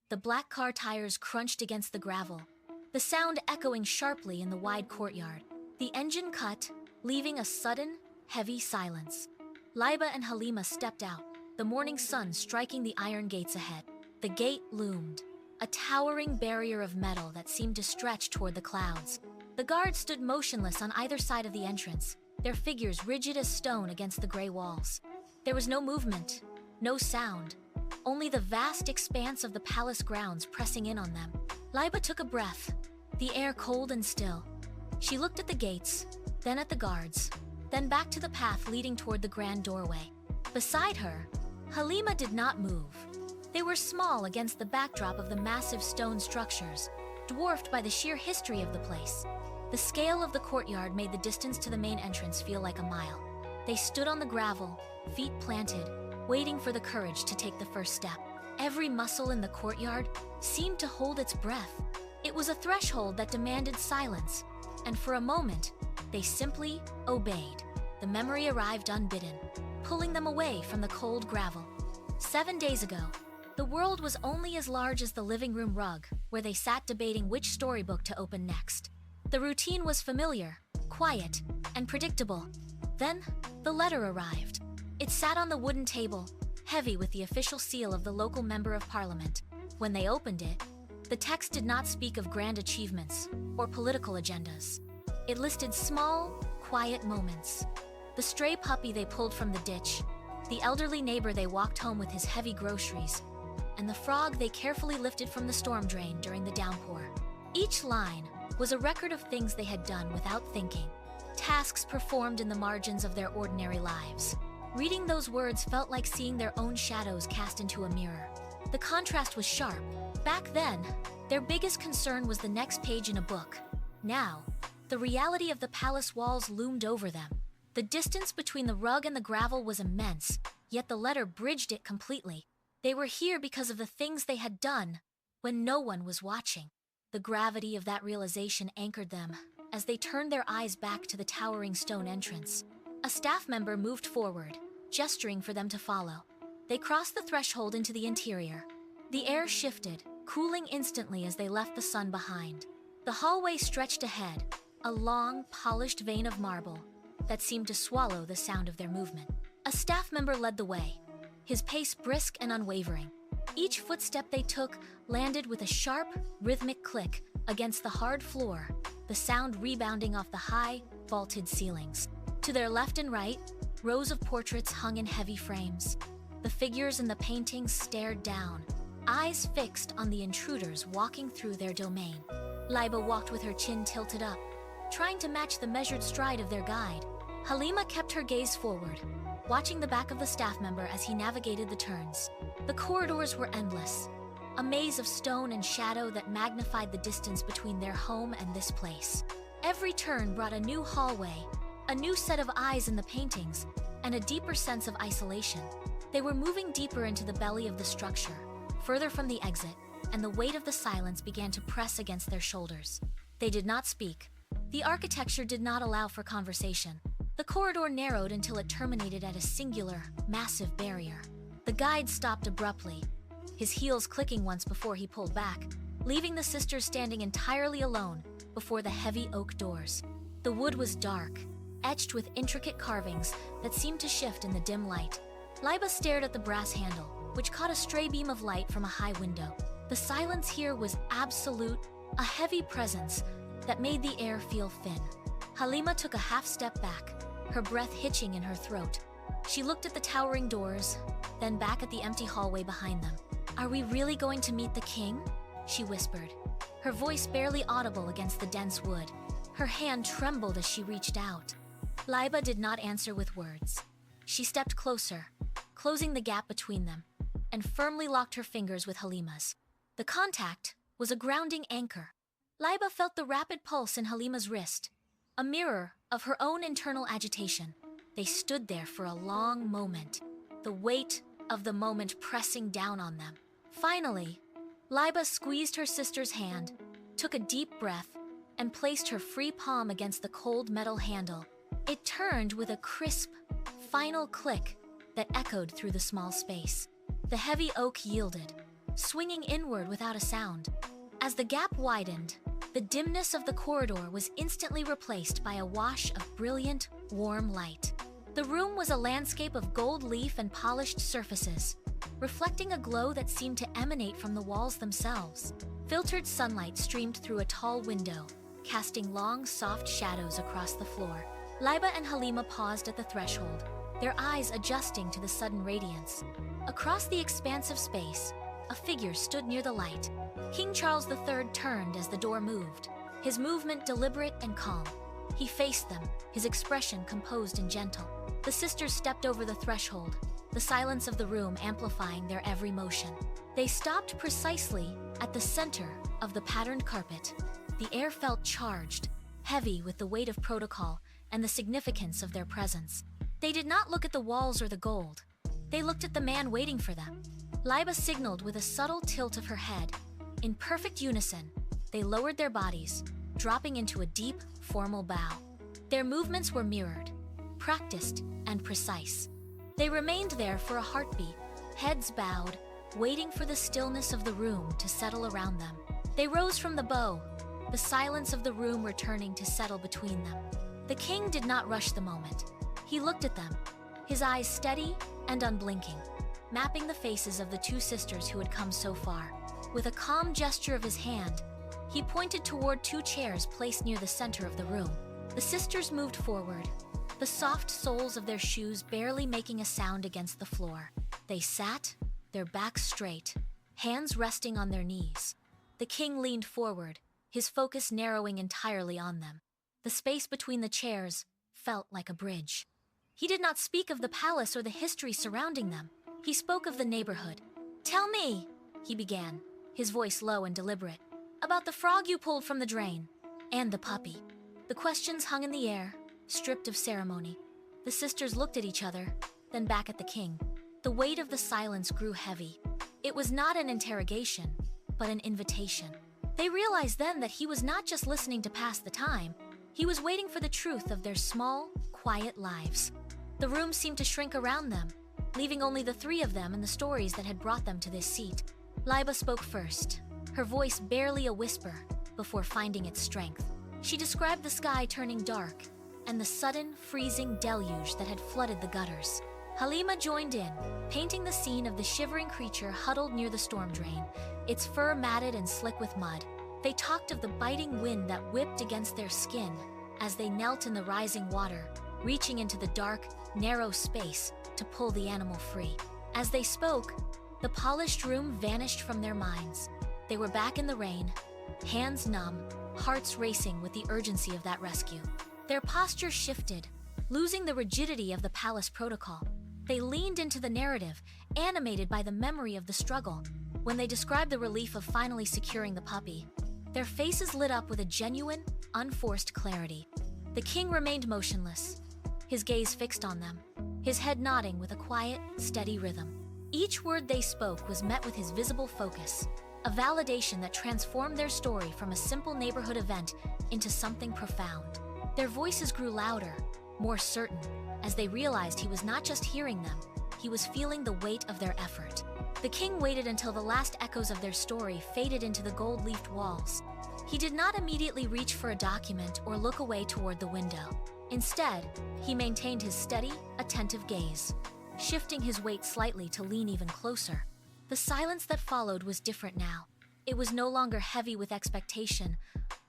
The black car tires crunched against the gravel, the sound echoing sharply in the wide courtyard. The engine cut, leaving a sudden, heavy silence. Laiba and Halima stepped out, the morning sun striking the iron gates ahead. The gate loomed, a towering barrier of metal that seemed to stretch toward the clouds. The guards stood motionless on either side of the entrance, their figures rigid as stone against the gray walls. There was no movement, no sound, only the vast expanse of the palace grounds pressing in on them. Laiba took a breath, the air cold and still. She looked at the gates, then at the guards, then back to the path leading toward the grand doorway. Beside her, Halima did not move. They were small against the backdrop of the massive stone structures, dwarfed by the sheer history of the place. The scale of the courtyard made the distance to the main entrance feel like a mile. They stood on the gravel, feet planted, waiting for the courage to take the first step. Every muscle in the courtyard seemed to hold its breath. It was a threshold that demanded silence, and for a moment, they simply obeyed. The memory arrived unbidden, pulling them away from the cold gravel. 7 days ago, the world was only as large as the living room rug, where they sat debating which storybook to open next. The routine was familiar, quiet, and predictable. Then, the letter arrived. It sat on the wooden table, heavy with the official seal of the local member of parliament. When they opened it, the text did not speak of grand achievements or political agendas. It listed small, quiet moments. The stray puppy they pulled from the ditch, the elderly neighbor they walked home with his heavy groceries, and the frog they carefully lifted from the storm drain during the downpour. Each line was a record of things they had done without thinking, tasks performed in the margins of their ordinary lives. Reading those words felt like seeing their own shadows cast into a mirror. The contrast was sharp. Back then, their biggest concern was the next page in a book. Now, the reality of the palace walls loomed over them. The distance between the rug and the gravel was immense, yet the letter bridged it completely. They were here because of the things they had done when no one was watching. The gravity of that realization anchored them as they turned their eyes back to the towering stone entrance. A staff member moved forward, gesturing for them to follow. They crossed the threshold into the interior. The air shifted, cooling instantly as they left the sun behind. The hallway stretched ahead, a long, polished vein of marble that seemed to swallow the sound of their movement. A staff member led the way, his pace brisk and unwavering. Each footstep they took landed with a sharp, rhythmic click against the hard floor, the sound rebounding off the high, vaulted ceilings. To their left and right, rows of portraits hung in heavy frames. The figures in the paintings stared down, eyes fixed on the intruders walking through their domain. Laiba walked with her chin tilted up, trying to match the measured stride of their guide. Halima kept her gaze forward, watching the back of the staff member as he navigated the turns. The corridors were endless, a maze of stone and shadow that magnified the distance between their home and this place. Every turn brought a new hallway, a new set of eyes in the paintings, and a deeper sense of isolation. They were moving deeper into the belly of the structure, further from the exit, and the weight of the silence began to press against their shoulders. They did not speak. The architecture did not allow for conversation. The corridor narrowed until it terminated at a singular, massive barrier. The guide stopped abruptly, his heels clicking once before he pulled back, leaving the sisters standing entirely alone before the heavy oak doors. The wood was dark, etched with intricate carvings that seemed to shift in the dim light. Laiba stared at the brass handle, which caught a stray beam of light from a high window. The silence here was absolute, a heavy presence that made the air feel thin. Halima took a half step back, her breath hitching in her throat. She looked at the towering doors, then back at the empty hallway behind them. "Are we really going to meet the king?" she whispered, her voice barely audible against the dense wood. Her hand trembled as she reached out. Laiba did not answer with words. She stepped closer, closing the gap between them, and firmly locked her fingers with Halima's. The contact was a grounding anchor. Laiba felt the rapid pulse in Halima's wrist, a mirror of her own internal agitation. They stood there for a long moment, the weight of the moment pressing down on them. Finally, Laiba squeezed her sister's hand, took a deep breath, and placed her free palm against the cold metal handle. It turned with a crisp, final click that echoed through the small space. The heavy oak yielded, swinging inward without a sound. As the gap widened, the dimness of the corridor was instantly replaced by a wash of brilliant, warm light. The room was a landscape of gold leaf and polished surfaces, reflecting a glow that seemed to emanate from the walls themselves. Filtered sunlight streamed through a tall window, casting long, soft shadows across the floor. Laiba and Halima paused at the threshold, their eyes adjusting to the sudden radiance. Across the expansive space, a figure stood near the light. King Charles III turned as the door moved, his movement deliberate and calm. He faced them, his expression composed and gentle. The sisters stepped over the threshold, the silence of the room amplifying their every motion. They stopped precisely at the center of the patterned carpet. The air felt charged, heavy with the weight of protocol and the significance of their presence. They did not look at the walls or the gold. They looked at the man waiting for them. Laiba signaled with a subtle tilt of her head. In perfect unison, they lowered their bodies, dropping into a deep, formal bow. Their movements were mirrored, practiced, and precise. They remained there for a heartbeat, heads bowed, waiting for the stillness of the room to settle around them. They rose from the bow, the silence of the room returning to settle between them. The king did not rush the moment. He looked at them, his eyes steady and unblinking, mapping the faces of the two sisters who had come so far. With a calm gesture of his hand, he pointed toward two chairs placed near the center of the room. The sisters moved forward, the soft soles of their shoes barely making a sound against the floor. They sat, their backs straight, hands resting on their knees. The king leaned forward, his focus narrowing entirely on them. The space between the chairs felt like a bridge. He did not speak of the palace or the history surrounding them. He spoke of the neighborhood. "Tell me," he began, his voice low and deliberate, "about the frog you pulled from the drain, and the puppy." The questions hung in the air, stripped of ceremony. The sisters looked at each other, then back at the king. The weight of the silence grew heavy. It was not an interrogation, but an invitation. They realized then that he was not just listening to pass the time, he was waiting for the truth of their small, quiet lives. The room seemed to shrink around them, leaving only the three of them and the stories that had brought them to this seat. Laiba spoke first, her voice barely a whisper before finding its strength. She described the sky turning dark and the sudden, freezing deluge that had flooded the gutters. Halima joined in, painting the scene of the shivering creature huddled near the storm drain, its fur matted and slick with mud. They talked of the biting wind that whipped against their skin as they knelt in the rising water, reaching into the dark, narrow space to pull the animal free. As they spoke, the polished room vanished from their minds. They were back in the rain, hands numb, hearts racing with the urgency of that rescue. Their posture shifted, losing the rigidity of the palace protocol. They leaned into the narrative, animated by the memory of the struggle. When they described the relief of finally securing the puppy, their faces lit up with a genuine, unforced clarity. The king remained motionless, his gaze fixed on them, his head nodding with a quiet, steady rhythm. Each word they spoke was met with his visible focus, a validation that transformed their story from a simple neighborhood event into something profound. Their voices grew louder, more certain, as they realized he was not just hearing them, he was feeling the weight of their effort. The king waited until the last echoes of their story faded into the gold-leafed walls. He did not immediately reach for a document or look away toward the window. Instead, he maintained his steady, attentive gaze, shifting his weight slightly to lean even closer. The silence that followed was different now. It was no longer heavy with expectation,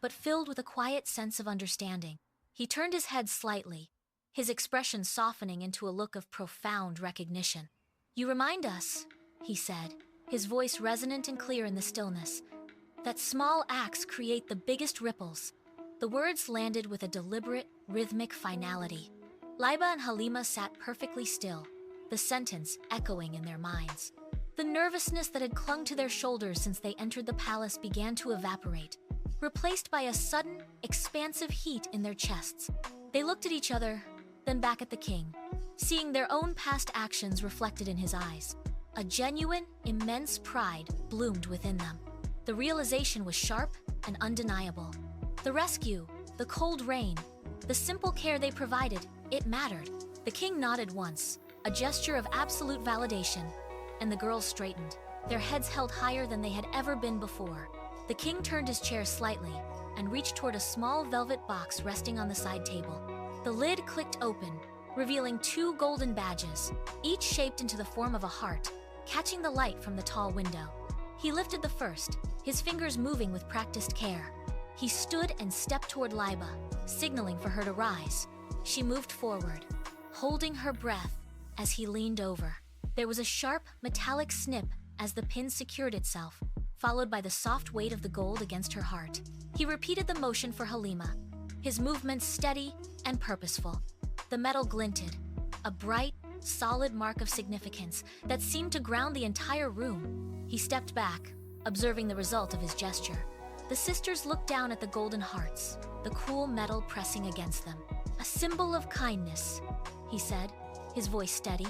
but filled with a quiet sense of understanding. He turned his head slightly, his expression softening into a look of profound recognition. "You remind us," he said, his voice resonant and clear in the stillness, "that small acts create the biggest ripples." The words landed with a deliberate, rhythmic finality. Laiba and Halima sat perfectly still, the sentence echoing in their minds. The nervousness that had clung to their shoulders since they entered the palace began to evaporate, replaced by a sudden, expansive heat in their chests. They looked at each other, then back at the king, seeing their own past actions reflected in his eyes. A genuine, immense pride bloomed within them. The realization was sharp and undeniable. The rescue, the cold rain, the simple care they provided, it mattered. The king nodded once, a gesture of absolute validation, and the girls straightened. their heads held higher than they had ever been before. The king turned his chair slightly and reached toward a small velvet box resting on the side table. The lid clicked open, revealing 2 golden badges, each shaped into the form of a heart, catching the light from the tall window. He lifted the first, his fingers moving with practiced care. He stood and stepped toward Laiba, signaling for her to rise. She moved forward, holding her breath as he leaned over. There was a sharp, metallic snip as the pin secured itself, followed by the soft weight of the gold against her heart. He repeated the motion for Halima, his movements steady and purposeful. The metal glinted, a bright, solid mark of significance that seemed to ground the entire room. He stepped back, observing the result of his gesture. The sisters looked down at the golden hearts, the cool metal pressing against them. "A symbol of kindness," he said, his voice steady.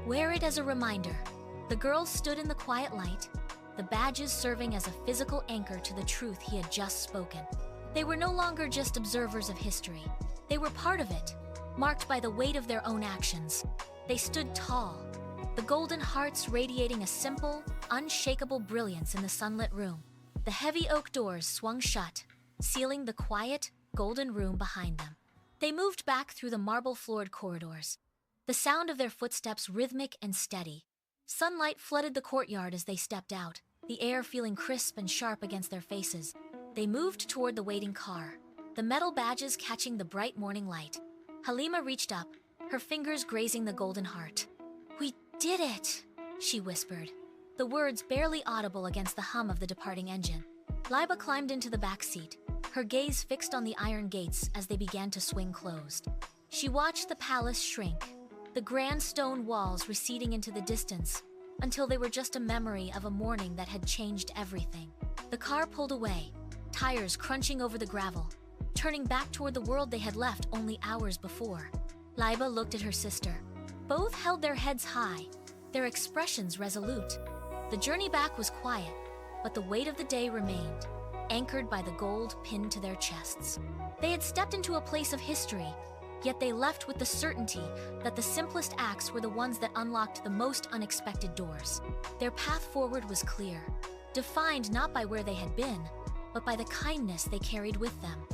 "Wear it as a reminder." The girls stood in the quiet light, the badges serving as a physical anchor to the truth he had just spoken. They were no longer just observers of history. They were part of it, marked by the weight of their own actions. They stood tall, the golden hearts radiating a simple, unshakable brilliance in the sunlit room. The heavy oak doors swung shut, sealing the quiet, golden room behind them. They moved back through the marble-floored corridors, the sound of their footsteps rhythmic and steady. Sunlight flooded the courtyard as they stepped out, the air feeling crisp and sharp against their faces. They moved toward the waiting car, the metal badges catching the bright morning light. Halima reached up, her fingers grazing the golden heart. "We did it," she whispered, the words barely audible against the hum of the departing engine. Laiba climbed into the back seat, her gaze fixed on the iron gates as they began to swing closed. She watched the palace shrink, the grand stone walls receding into the distance, until they were just a memory of a morning that had changed everything. The car pulled away, tires crunching over the gravel, turning back toward the world they had left only hours before. Laiba looked at her sister. Both held their heads high, their expressions resolute. The journey back was quiet, but the weight of the day remained, anchored by the gold pinned to their chests. They had stepped into a place of history, yet they left with the certainty that the simplest acts were the ones that unlocked the most unexpected doors. Their path forward was clear, defined not by where they had been, but by the kindness they carried with them.